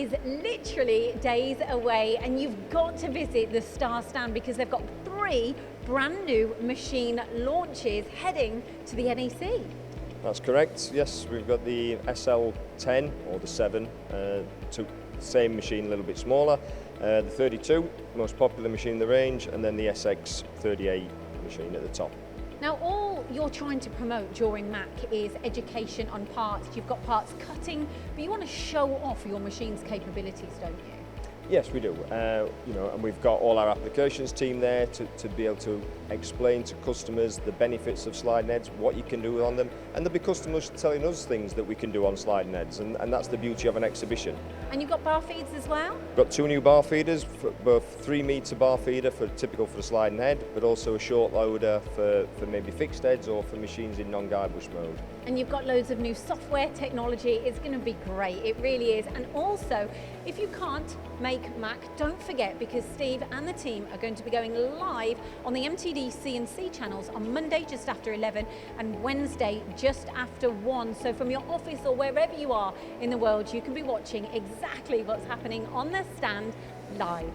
is literally days away, and you've got to visit the Star stand because they've got 3 brand new machine launches heading to the NEC. That's correct, yes, we've got the SL10 or the 7, same machine, a little bit smaller, the 32, most popular machine in the range, and then the SX38 machine at the top. Now, all you're trying to promote during MAC is education on parts. You've got parts cutting, but you want to show off your machine's capabilities, don't you? Yes, we do. And we've got all our applications team there to be able to explain to customers the benefits of sliding heads, what you can do on them, and there'll be customers telling us things that we can do on sliding heads, and that's the beauty of an exhibition. And you've got bar feeds as well? We've got 2 new bar feeders, both 3-metre bar feeder typical for the sliding head, but also a short loader for maybe fixed heads or for machines in non-guide bush mode. And you've got loads of new software technology. It's going to be great, it really is. And also, if you can't make MAC, don't forget, because Steve and the team are going to be going live on the MTD CNC channels on Monday just after 11 and Wednesday just after 1. So from your office or wherever you are in the world, you can be watching exactly what's happening on the stand live.